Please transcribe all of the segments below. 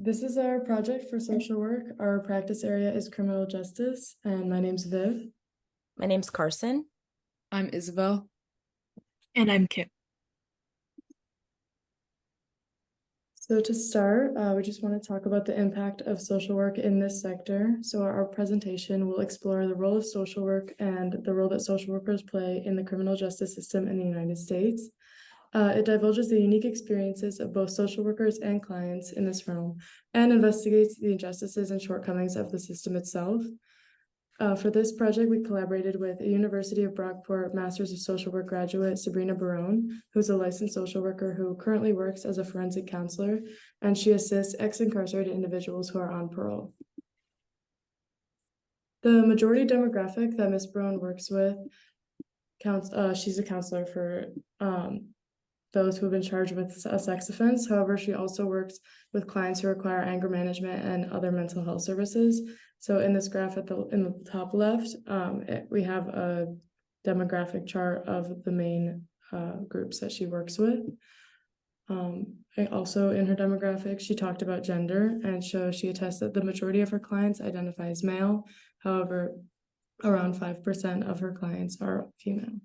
This is our project for social work. Our practice area is criminal justice, and my name's Viv. My name's Carson. I'm Isabel. And I'm Kim. So to start, we just want to talk about the impact of social work in this sector. So our presentation will explore the role of social work and the role that social workers play in the criminal justice system in the United States. It divulges the unique experiences of both social workers and clients in this realm and investigates the injustices and shortcomings of the system itself. For this project, we collaborated with a University of Brockport Masters of Social Work graduate, Sabrina Barone, who's a licensed social worker who currently works as a forensic counselor, and she assists ex-incarcerated individuals who are on parole. The majority demographic that Ms. Barone works with, she's a counselor for those who have been charged with a sex offense. However, she also works with clients who require anger management and other mental health services. So in this graph in the top left, we have a demographic chart of the main groups that she works with. And also in her demographic, she talked about gender, and so she attests that the majority of her clients identify as male. However, around 5% of her clients are female.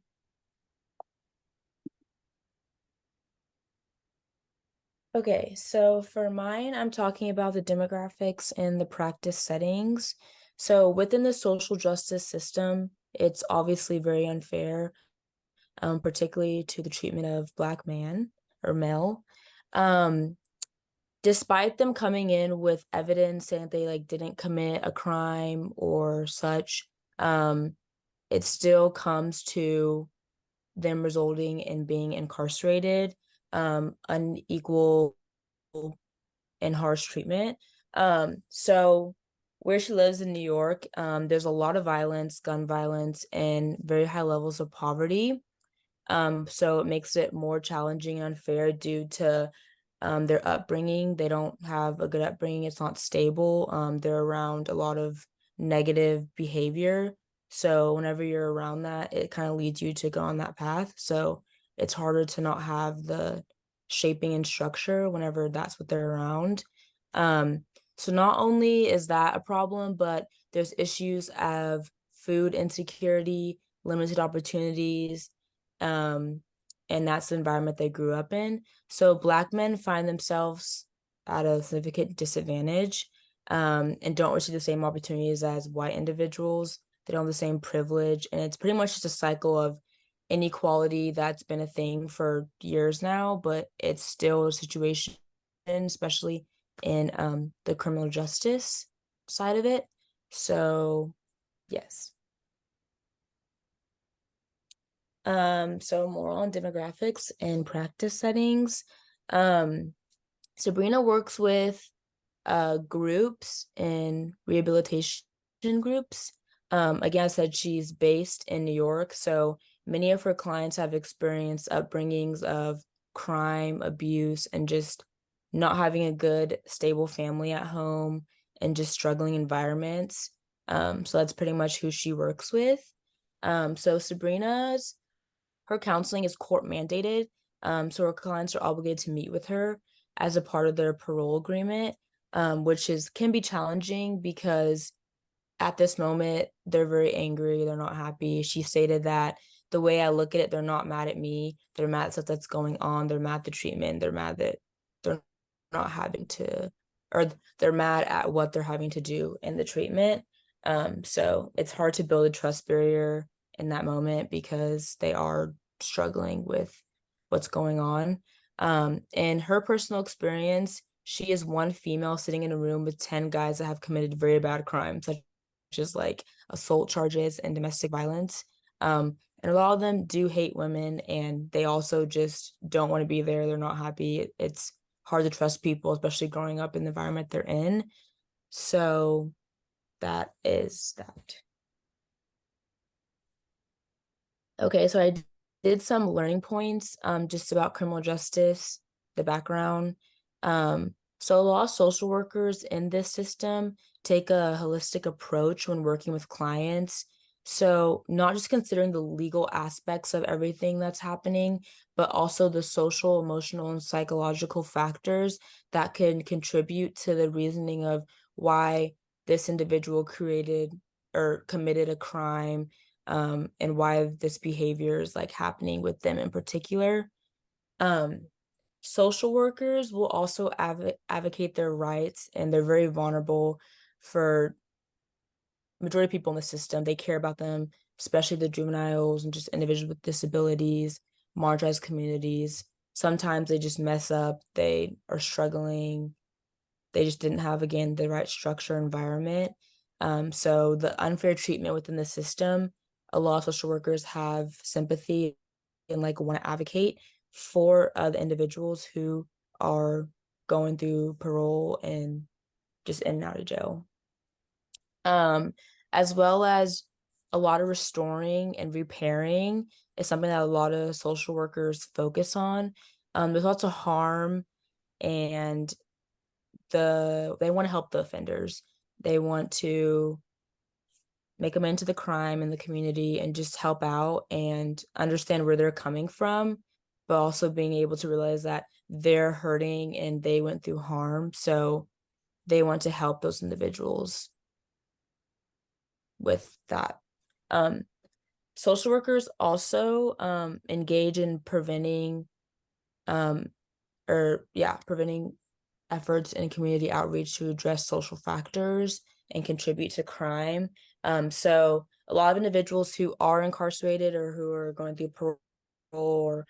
Okay, so for mine, I'm talking about the demographics and the practice settings. So within the social justice system, it's obviously very unfair, particularly to the treatment of Black man or male. Despite them coming in with evidence saying that they didn't commit a crime or such, it still comes to them resulting in being incarcerated, unequal and harsh treatment. So where she lives in New York, there's a lot of violence, gun violence, and very high levels of poverty. So it makes it more challenging and unfair due to their upbringing. They don't have a good upbringing. It's not stable. They're around a lot of negative behavior. So whenever you're around that, it kind of leads you to go on that path. So it's harder to not have the shaping and structure whenever that's what they're around. So not only is that a problem, but there's issues of food insecurity, limited opportunities, and that's the environment they grew up in. So Black men find themselves at a significant disadvantage, and don't receive the same opportunities as white individuals. They don't have the same privilege, and it's pretty much just a cycle of inequality that's been a thing for years now, but it's still a situation, especially in the criminal justice side of it. So, yes. So more on demographics and practice settings. Sabrina works with groups and rehabilitation groups. Again, I said she's based in New York, so many of her clients have experienced upbringings of crime, abuse, and just not having a good, stable family at home and just struggling environments. So that's pretty much who she works with. So her counseling is court mandated. So her clients are obligated to meet with her as a part of their parole agreement, which can be challenging because at this moment, they're very angry. They're not happy. She stated that the way I look at it, they're not mad at me. They're mad at stuff that's going on. They're mad at the treatment. They're mad that they're not having to, or they're mad at what they're having to do in the treatment. So it's hard to build a trust barrier in that moment because they are struggling with what's going on. In her personal experience, she is one female sitting in a room with 10 guys that have committed very bad crimes, such as assault charges and domestic violence. And a lot of them do hate women, and they also just don't want to be there. They're not happy. It's hard to trust people, especially growing up in the environment they're in. So that is that. Okay, so I did some learning points just about criminal justice, the background. So a lot of social workers in this system take a holistic approach when working with clients. So not just considering the legal aspects of everything that's happening, but also the social, emotional, and psychological factors that can contribute to the reasoning of why this individual created or committed a crime, and why this behavior is like happening with them in particular. Um, Social workers will also advocate their rights, and they're very vulnerable for majority of people in the system. They care about them, especially the juveniles and just individuals with disabilities, marginalized communities. Sometimes they just mess up, they are struggling, they just didn't have, again, the right structure environment. So the unfair treatment within the system, a lot of social workers have sympathy and like want to advocate for the individuals who are going through parole and just in and out of jail. Um, as well as a lot of restoring and repairing is something that a lot of social workers focus on. There's lots of harm, and they want to help the offenders. They want to make amends to the crime in the community and just help out and understand where they're coming from, but also being able to realize that they're hurting and they went through harm. So they want to help those individuals with that. Um, Social workers also engage in preventing preventing efforts in community outreach to address social factors and contribute to crime. So a lot of individuals who are incarcerated or who are going through parole or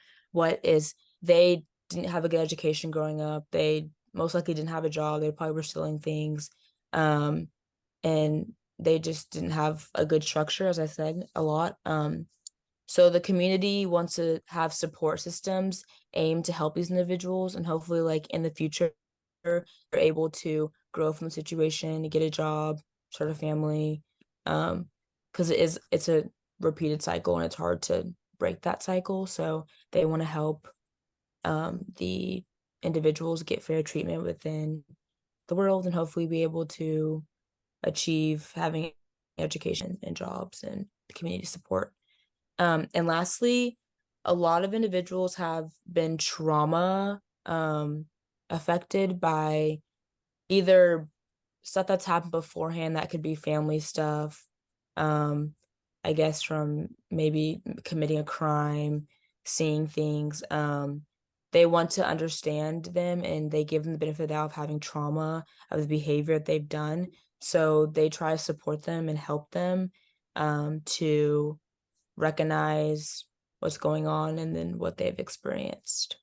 they didn't have a good education growing up. They most likely didn't have a job. They probably were stealing things. And they just didn't have a good structure, as I said, a lot. So the community wants to have support systems aimed to help these individuals, and hopefully like in the future they're able to grow from the situation, get a job, start a family. Because it's a repeated cycle and it's hard to break that cycle. So they want to help the individuals get fair treatment within the world and hopefully be able to achieve having education and jobs and community support. And lastly, a lot of individuals have been trauma affected by either stuff that's happened beforehand, that could be family stuff, I guess from maybe committing a crime, seeing things. They want to understand them and they give them the benefit of the doubt of having trauma of the behavior that they've done. So they try to support them and help them to recognize what's going on and then what they've experienced.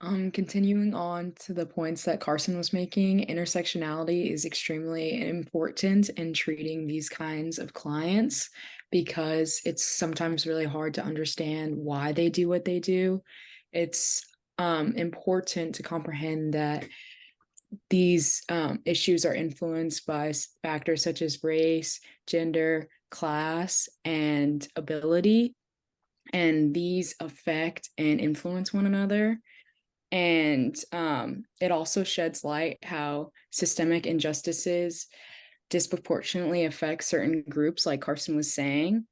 Continuing on to the points that Carson was making, intersectionality is extremely important in treating these kinds of clients because it's sometimes really hard to understand why they do what they do. It's important to comprehend that these issues are influenced by factors such as race, gender, class, and ability, and these affect and influence one another. And it also sheds light how systemic injustices disproportionately affect certain groups, like Carson was saying.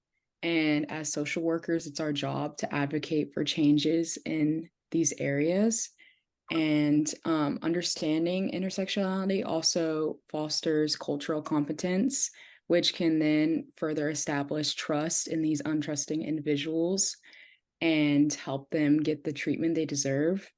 And as social workers, it's our job to advocate for changes in these areas. And understanding intersectionality also fosters cultural competence, which can then further establish trust in these untrusting individuals and help them get the treatment they deserve.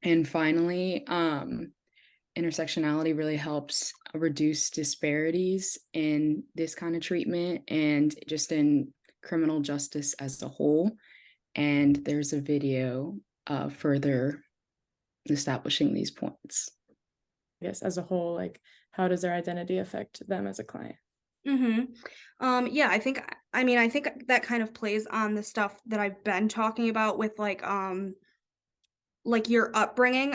And finally, intersectionality really helps reduce disparities in this kind of treatment and just in criminal justice as a whole. And there's a video further establishing these points. Yes, as a whole, like how does their identity affect them as a client? Yeah, I think that kind of plays on the stuff that I've been talking about with like your upbringing.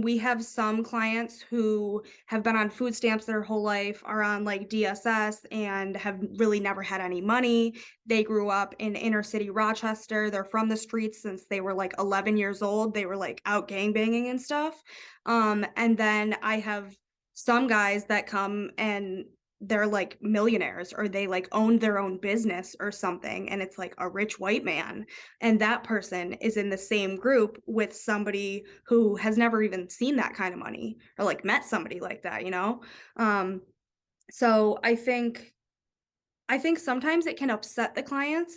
We have some clients who have been on food stamps their whole life, are on like DSS and have really never had any money. They grew up in inner city Rochester. They're from the streets since they were like 11 years old. They were like out gangbanging and stuff. And then I have some guys that come and they're like millionaires, or they like own their own business or something, and it's like a rich white man, and that person is in the same group with somebody who has never even seen that kind of money or like met somebody like that, you know? So I think sometimes it can upset the clients,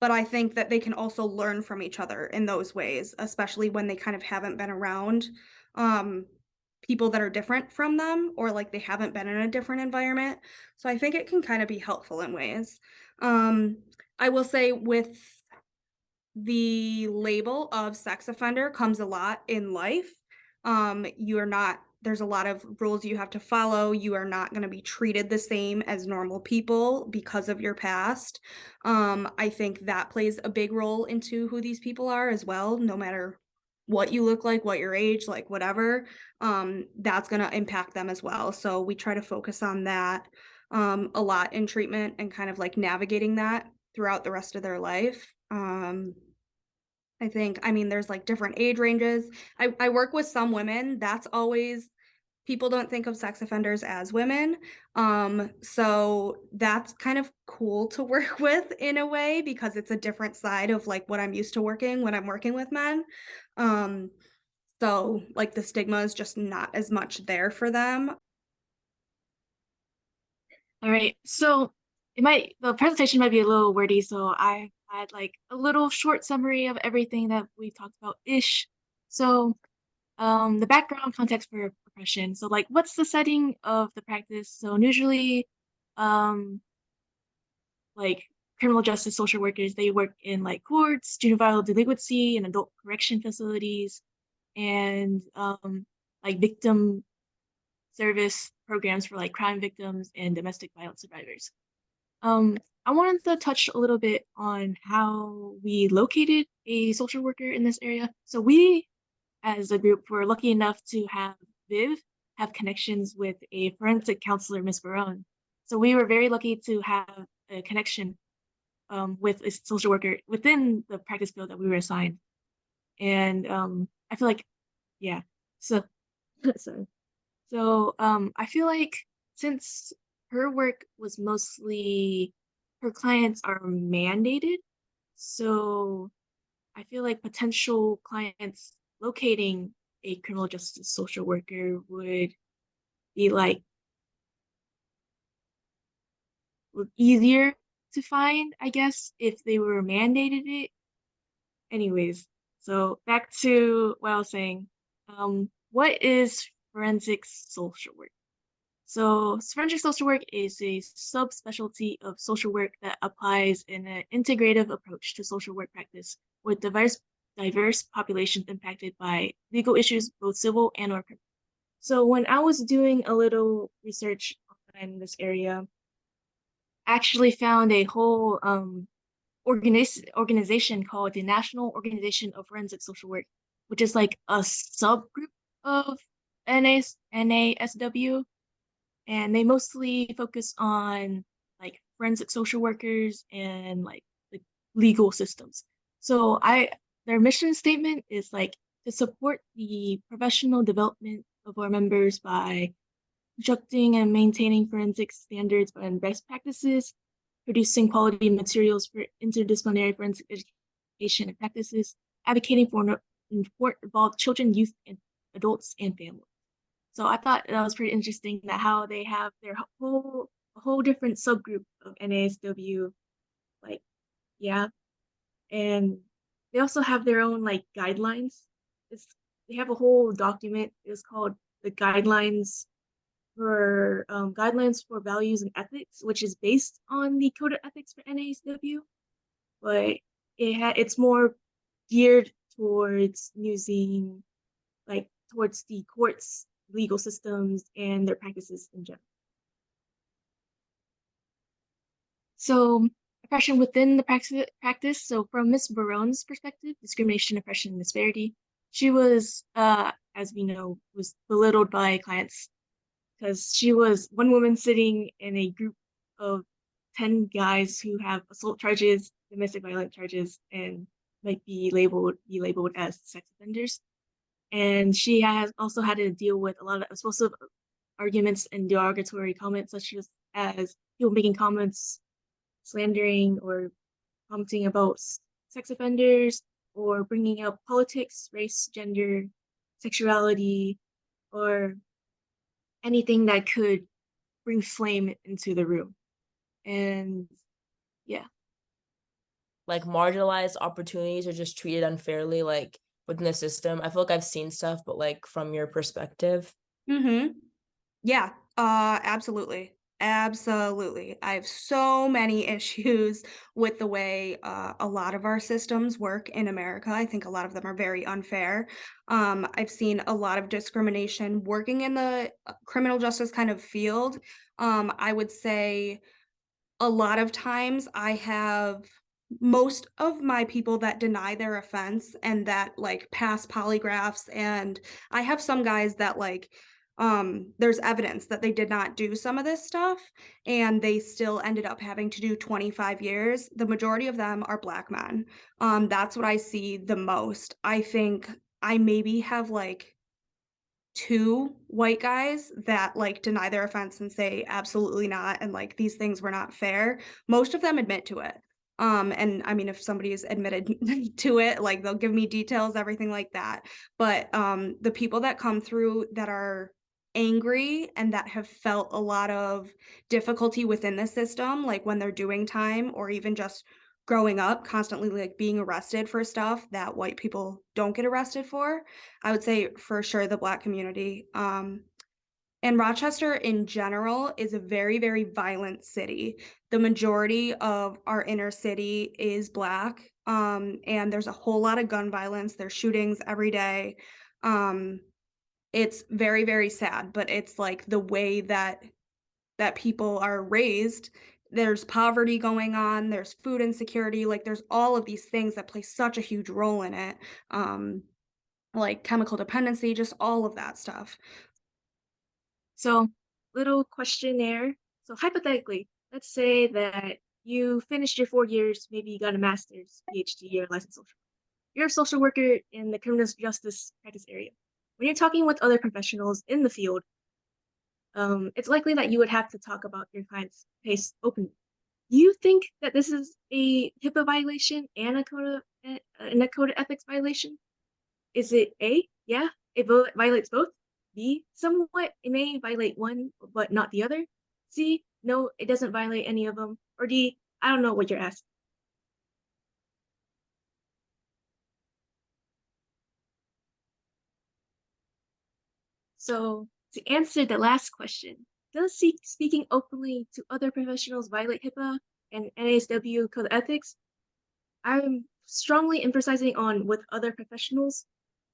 but I think that they can also learn from each other in those ways, especially when they kind of haven't been around um, people that are different from them, or like they haven't been in a different environment. So I think it can kind of be helpful in ways. Um, I will say with the label of sex offender comes a lot in life. You are not, there's a lot of rules you have to follow. You are not going to be treated the same as normal people because of your past. I think that plays a big role into who these people are as well, no matter what you look like, what your age, like whatever. That's going to impact them as well. So we try to focus on that a lot in treatment, and kind of like navigating that throughout the rest of their life. I think, I mean, there's like different age ranges. I work with some women. That's always, people don't think of sex offenders as women. So that's kind of cool to work with in a way, because it's a different side of like what I'm used to working when I'm working with men. So like the stigma is just not as much there for them. All right. So the presentation might be a little wordy, so I had like a little short summary of everything that we talked about ish. So the background context for oppression. So like what's the setting of the practice? So usually um like criminal justice social workers, they work in like courts, juvenile delinquency, and adult correction facilities, and like victim service programs for like crime victims and domestic violence survivors. I wanted to touch a little bit on how we located a social worker in this area. So we, as a group, were lucky enough to have Viv have connections with a forensic counselor, Ms. Barone. So we were very lucky to have a connection with a social worker within the practice field that we were assigned. And I feel like, yeah, so, sorry. So I feel like since her work was mostly, her clients are mandated, so I feel like potential clients locating a criminal justice social worker would be like easier to find, I guess, if they were mandated it. Anyways, so back to what I was saying. What is forensic social work? So forensic social work is a subspecialty of social work that applies an integrative approach to social work practice with diverse populations impacted by legal issues, both civil and or criminal. So when I was doing a little research on this area, I actually found a whole organization called the National Organization of Forensic Social Work, which is like a subgroup of NASW, and they mostly focus on like forensic social workers and like the legal systems. So their mission statement is like to support the professional development of our members by constructing and maintaining forensic standards and best practices, producing quality materials for interdisciplinary forensic education and practices, advocating for involved children, youth, and adults and families. So I thought that was pretty interesting that how they have their whole different subgroup of NASW, like, yeah. And they also have their own like guidelines. They have a whole document. It's called the guidelines for values and ethics, which is based on the code of ethics for NASW, but it's more geared towards using like towards the courts, legal systems, and their practices in general. So oppression within the practice. So from Ms. Barone's perspective, discrimination, oppression, and disparity, she was, as we know, was belittled by clients because she was one woman sitting in a group of 10 guys who have assault charges, domestic violence charges, and might be labeled as sex offenders. And she has also had to deal with a lot of explosive arguments and derogatory comments, such as people making comments slandering or commenting about sex offenders, or bringing up politics, race, gender, sexuality, or anything that could bring flame into the room. And yeah. Like marginalized opportunities are just treated unfairly, like within the system. I feel like I've seen stuff, but like from your perspective. Mm-hmm. Yeah, absolutely. Absolutely. I have so many issues with the way a lot of our systems work in America. I think a lot of them are very unfair. I've seen a lot of discrimination working in the criminal justice kind of field. I would say a lot of times I have most of my people that deny their offense and that like pass polygraphs, and I have some guys that like there's evidence that they did not do some of this stuff and they still ended up having to do 25 years. The majority of them are black men. That's what I see the most. I think I maybe have like 2 white guys that, like, deny their offense and say, "Absolutely not," and, like, "These things were not fair." Most of them admit to it. And, I mean, if somebody is admitted to it, like, they'll give me details, everything like that. But, the people that come through that are angry and that have felt a lot of difficulty within the system, like, when they're doing time or even just growing up, constantly, like, being arrested for stuff that white people don't get arrested for, I would say for sure the Black community. And Rochester in general is a very, very violent city. The majority of our inner city is Black, and there's a whole lot of gun violence. There's shootings every day. Um, it's very, very sad, but it's like the way that people are raised. There's poverty going on, there's food insecurity, like there's all of these things that play such a huge role in it. Um, like chemical dependency, just all of that stuff. So, little questionnaire. So, hypothetically, let's say that you finished your 4 years, maybe you got a master's, PhD, or licensed social. You're a social worker in the criminal justice practice area. When you're talking with other professionals in the field, it's likely that you would have to talk about your client's case openly. Do you think that this is a HIPAA violation and a code of ethics violation? Is it A, yeah, it violates both? B, somewhat, it may violate one, but not the other? C, no, it doesn't violate any of them? Or D, I don't know what you're asking. So, to answer the last question, does speaking openly to other professionals violate HIPAA and NASW Code of Ethics? I'm strongly emphasizing on with other professionals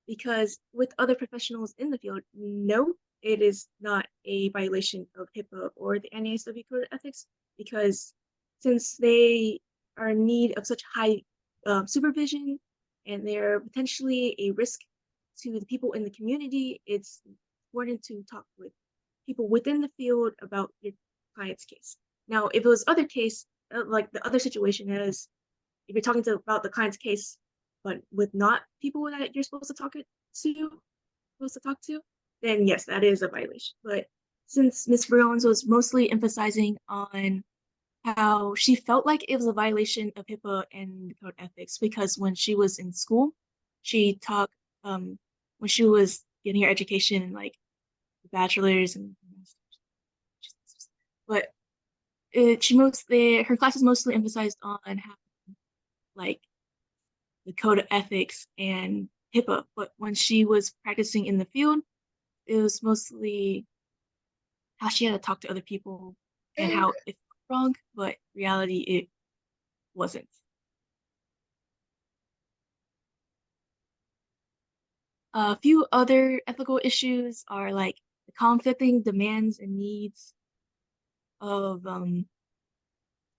because with other professionals in the field, no, it is not a violation of HIPAA or the NASW Code of Ethics because since they are in need of such high supervision and they're potentially a risk to the people in the community, it's important to talk with people within the field about your client's case. Now, if it was other case, like the other situation is, if you're talking about the client's case, but with not people that you're supposed to talk to, then yes, that is a violation. But since Ms. Briones was mostly emphasizing on how she felt like it was a violation of HIPAA and code ethics because when she was in school, she talked when she was getting her education, like bachelor's and master's, but her classes mostly emphasized on how like the code of ethics and HIPAA, but when she was practicing in the field, it was mostly how she had to talk to other people and how it felt wrong, but reality it wasn't. A few other ethical issues are like the conflicting demands and needs of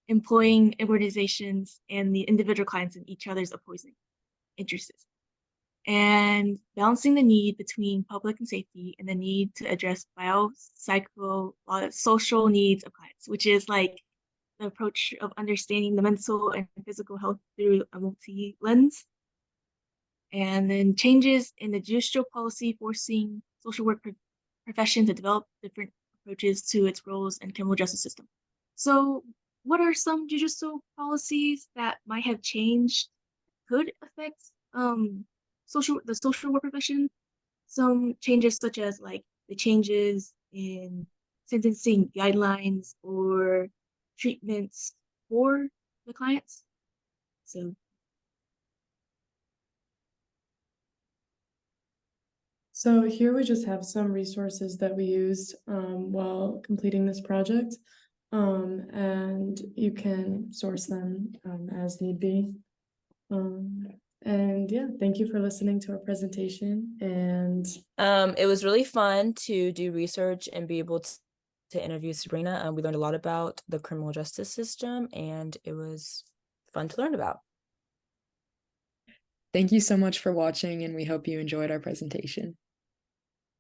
employing organizations and the individual clients in each other's opposing interests, and balancing the need between public and safety and the need to address social needs of clients, which is like the approach of understanding the mental and physical health through a multi-lens. And then changes in the judicial policy forcing social work profession to develop different approaches to its roles in criminal justice system. So, what are some judicial policies that might have changed could affect the social work profession? Some changes such as like the changes in sentencing guidelines or treatments for the clients. So So here we just have some resources that we used while completing this project. And you can source them as need be. And yeah, thank you for listening to our presentation. And It was really fun to do research and be able to interview Sabrina. We learned a lot about the criminal justice system, and it was fun to learn about. Thank you so much for watching, and we hope you enjoyed our presentation.